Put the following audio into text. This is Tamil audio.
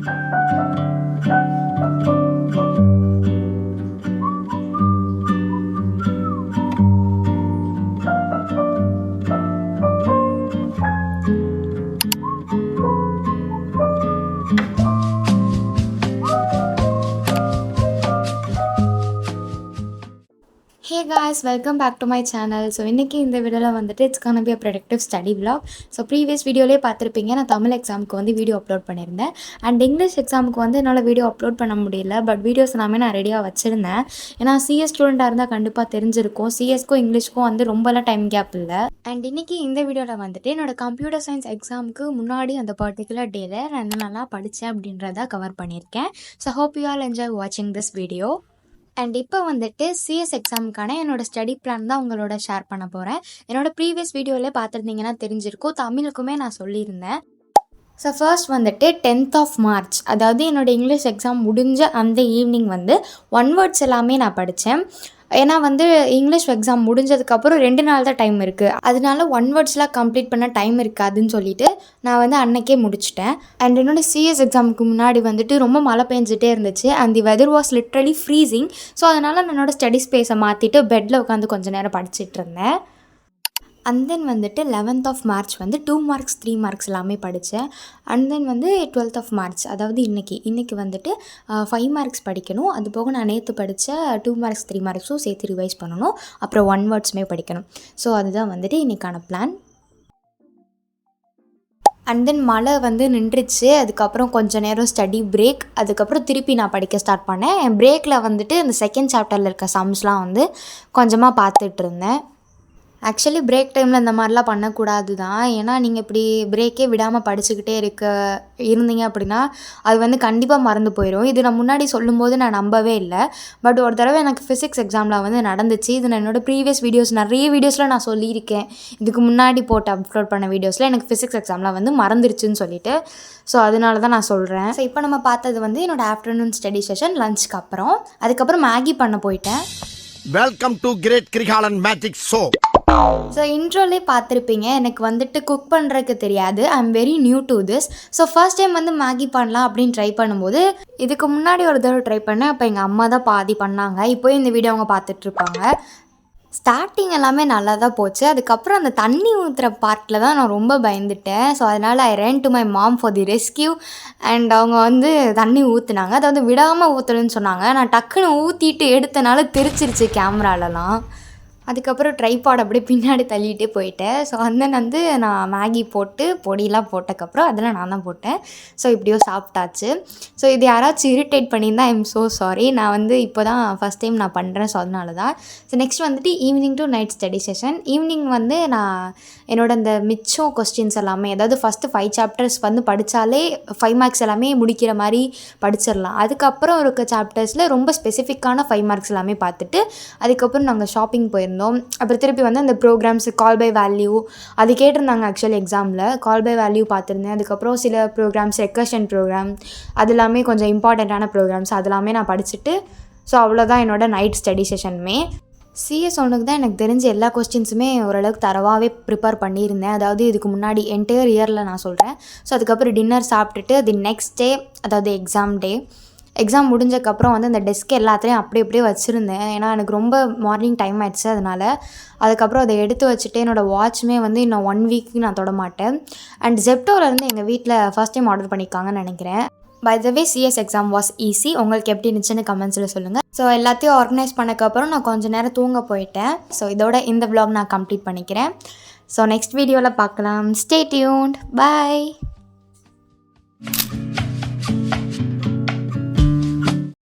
Hey guys, welcome back to my channel. So இன்றைக்கி இந்த வீடியோவில் வந்துட்டு it's can be a productive study vlog. So previous வீடியோலேயே பார்த்துருப்பீங்க, நான் தமிழ் எக்ஸாமுக்கு வந்து வீடியோ அப்லோட் பண்ணியிருந்தேன். அண்ட் இங்கிலீஷ் எக்ஸாமுக்கு வந்து என்னால் வீடியோ அப்லோட் பண்ண முடியல. பட் வீடியோஸ் எல்லாமே நான் ரெடியாக வச்சுருந்தேன். ஏன்னா சிஎஸ் ஸ்டூடெண்ட்டாக இருந்தால் கண்டிப்பாக தெரிஞ்சிருக்கும், சிஎஸ்க்கும் இங்கிலீஷ்க்கும் வந்து ரொம்பலாம் டைம் கேப் இல்லை. அண்ட் இன்றைக்கி இந்த வீடியோவில் வந்துட்டு என்னோடய கம்ப்யூட்டர் சயின்ஸ் எக்ஸாமுக்கு முன்னாடி அந்த பர்டிகுலர் டேயில் நான் என்னென்னலாம் படித்தேன் அப்படின்றத கவர் பண்ணியிருக்கேன். So hope you all enjoy வாட்சிங் திஸ் வீடியோ. அண்ட் இப்போ வந்துட்டு சிஎஸ் எக்ஸாமுக்கான என்னோடய ஸ்டடி பிளான் தான் உங்களோட ஷேர் பண்ண போகிறேன். என்னோடய ப்ரீவியஸ் வீடியோவிலே பார்த்துருந்தீங்கன்னா தெரிஞ்சிருக்கும், தமிழுக்குமே நான் சொல்லியிருந்தேன். ஸோ ஃபர்ஸ்ட் வந்துட்டு 10th March, அதாவது என்னோடய இங்கிலீஷ் எக்ஸாம் முடிஞ்ச அந்த ஈவினிங் வந்து 1 words எல்லாமே நான் படித்தேன். ஏன்னா வந்து இங்கிலீஷ் எக்ஸாம் முடிஞ்சதுக்கப்புறம் 2 நாள் தான் டைம் இருக்குது, அதனால 1 wordsலாம் கம்ப்ளீட் பண்ண டைம் இருக்காதுன்னு சொல்லிட்டு நான் வந்து அன்னைக்கே முடிச்சிட்டேன். அண்ட் என்னோடய சிஎஸ் எக்ஸாமுக்கு முன்னாடி வந்துட்டு ரொம்ப மழை பெஞ்சிட்டே இருந்துச்சு. And the weather was literally freezing. So அதனால் என்னோடய ஸ்டடி ஸ்பேஸை மாற்றிட்டு பெட்டில் உட்காந்து கொஞ்சம் நேரம் படிச்சுட்டு இருந்தேன். அண்ட் தென் வந்துட்டு 11th March வந்து 2 marks 3 marks எல்லாமே படித்தேன். அண்ட் தென் வந்து 12th March, அதாவது இன்றைக்கி வந்துட்டு 5 marks படிக்கணும். அது போக நான் நேற்று படித்த 2 marks 3 marksம் சேர்த்து ரிவைஸ் பண்ணணும். அப்புறம் 1 wordsமே படிக்கணும். ஸோ அதுதான் வந்துட்டு இன்றைக்கான பிளான். அண்ட் தென் மழை வந்து நின்றுச்சு. அதுக்கப்புறம் கொஞ்சம் நேரம் ஸ்டடி பிரேக். அதுக்கப்புறம் திருப்பி நான் படிக்க ஸ்டார்ட் பண்ணேன். என் பிரேக்கில் வந்துட்டு இந்த 2nd chapterல இருக்க சம்ஸ்லாம் வந்து கொஞ்சமாக பார்த்துட்டு இருந்தேன். ஆக்சுவலி பிரேக் டைமில் இந்த மாதிரிலாம் பண்ணக்கூடாது தான். ஏன்னா நீங்கள் இப்படி பிரேக்கே விடாமல் படிச்சுக்கிட்டே இருந்தீங்க அப்படின்னா அது வந்து கண்டிப்பாக மறந்து போயிடும். இது நான் முன்னாடி சொல்லும்போது நான் நம்பவே இல்லை. பட் ஒரு தடவை எனக்கு ஃபிசிக்ஸ் எக்ஸாமில் வந்து நடந்துச்சு. இது நான் என்னோடய ப்ரீவியஸ் நிறைய வீடியோஸில் நான் சொல்லியிருக்கேன். இதுக்கு முன்னாடி போட்டு அப்லோட் பண்ண வீடியோஸில் எனக்கு ஃபிசிக்ஸ் எக்ஸாமில் வந்து மறந்துருச்சுன்னு சொல்லிட்டு. ஸோ அதனால தான் நான் சொல்கிறேன். ஸோ இப்போ நம்ம பார்த்தது வந்து என்னோடய ஆஃப்டர்நூன் ஸ்டடி செஷன் லஞ்சுக்கு அப்புறம். அதுக்கப்புறம் மேகி பண்ண போயிட்டேன். Welcome to great Kirikalan magic show. So இன்ட்ரோலே பார்த்துருப்பீங்க, எனக்கு வந்துட்டு குக் பண்ணுறதுக்கு தெரியாது. I am very new to this. So first time வந்து மேகி பண்ணலாம் அப்படின்னு ட்ரை பண்ணும்போது, இதுக்கு முன்னாடி ஒரு தடவை ட்ரை பண்ணேன். அப்போ எங்கள் அம்மா தான் பாதி பண்ணாங்க. இப்போ இந்த வீடியோ அவங்க பார்த்துட்ருப்பாங்க. ஸ்டார்டிங் எல்லாமே நல்லா தான் போச்சு. அதுக்கப்புறம் அந்த தண்ணி ஊற்றுற பார்ட்டில் தான் நான் ரொம்ப பயந்துட்டேன். ஸோ அதனால் I run to my mom for the rescue. And அவங்க வந்து தண்ணி ஊற்றுனாங்க. அதை வந்து விடாமல் ஊற்றணுன்னு சொன்னாங்க. நான் டக்குன்னு ஊற்றிட்டு எடுத்தனால தெரிச்சிருச்சு கேமராலலாம். அதுக்கப்புறம் ட்ரைபாட் அப்படியே பின்னாடி தள்ளிகிட்டே போயிட்டேன். ஸோ வந்து நான் மேகி போட்டு பொடியெலாம் போட்டக்கப்புறம் அதெல்லாம் நான் தான் போட்டேன். ஸோ இப்படியோ சாப்பிட்டாச்சு. ஸோ இது யாராச்சும் இரிட்டேட் பண்ணியிருந்தால் ஐ எம் ஸோ சாரி. நான் வந்து இப்போ தான் ஃபஸ்ட் டைம் நான் பண்ணுறேன். ஸோ அதனால தான். ஸோ நெக்ஸ்ட் வந்துட்டு evening to night study session. Evening வந்து நான் என்னோடய அந்த மிச்சம் கொஸ்டின்ஸ் எல்லாமே, அதாவது ஃபஸ்ட்டு 5 chapters வந்து படித்தாலே 5 marks எல்லாமே முடிக்கிற மாதிரி படிச்சிடலாம். அதுக்கப்புறம் இருக்க சாப்டர்ஸில் ரொம்ப ஸ்பெசிஃபிக்கான 5 marks எல்லாமே பார்த்துட்டு அதுக்கப்புறம் நாங்கள் ஷாப்பிங் போயிருந்தோம். அப்புறம் திருப்பி வந்து அந்த ப்ரோக்ராம்ஸ் கால் பை வேல்யூ அது கேட்டிருந்தாங்க. ஆக்சுவலி எக்ஸாமில் கால் பை வேல்யூ பார்த்துருந்தேன். அதுக்கப்புறம் சில ப்ரோக்ராம்ஸ் ரெக்கர்ஷன் ப்ரோக்ராம் அது எல்லாமே கொஞ்சம் இம்பார்ட்டண்ட்டான ப்ரோக்ராம்ஸ் அதெல்லாமே நான் படிச்சுட்டு. ஸோ அவ்வளோதான் என்னோடய நைட் ஸ்டடி செஷனுமே. சிஎஸ் ஒன்றுக்கு தான் எனக்கு தெரிஞ்ச எல்லா கொஸ்டின்ஸுமே ஓரளவுக்கு தரவாகவே ப்ரிப்பேர் பண்ணியிருந்தேன். அதாவது இதுக்கு முன்னாடி என்டையர் இயரில் நான் சொல்கிறேன். ஸோ அதுக்கப்புறம் டின்னர் சாப்பிட்டுட்டு தி நெக்ஸ்ட் டே, அதாவது எக்ஸாம் முடிஞ்சக்கப்புறம் வந்து அந்த டெஸ்க் எல்லாத்துலேயும் அப்படியே வச்சுருந்தேன். ஏன்னா எனக்கு ரொம்ப மார்னிங் டைம் ஆகிடுச்சு. அதனால் அதுக்கப்புறம் அதை எடுத்து வச்சுட்டு என்னோடய வாட்சுமே வந்து இன்னும் 1 week நான் தொடமாட்டேன். அண்ட் ஜெப்டோலேருந்து எங்கள் வீட்டில் ஃபர்ஸ்ட் டைம் ஆர்டர் பண்ணியிருக்காங்கன்னு நினைக்கிறேன். By the way CS exam was easy. உங்களுக்கு எப்படி இருந்துச்சுன்னு கமெண்ட்ஸில் சொல்லுங்கள். ஸோ எல்லாத்தையும் ஆர்கனைஸ் பண்ணக்கப்புறம் நான் கொஞ்சம் நேரம் தூங்க போயிட்டேன். ஸோ இதோட இந்த vlog நான் கம்ப்ளீட் பண்ணிக்கிறேன். ஸோ நெக்ஸ்ட் வீடியோவில் பார்க்கலாம். Stay tuned. பை.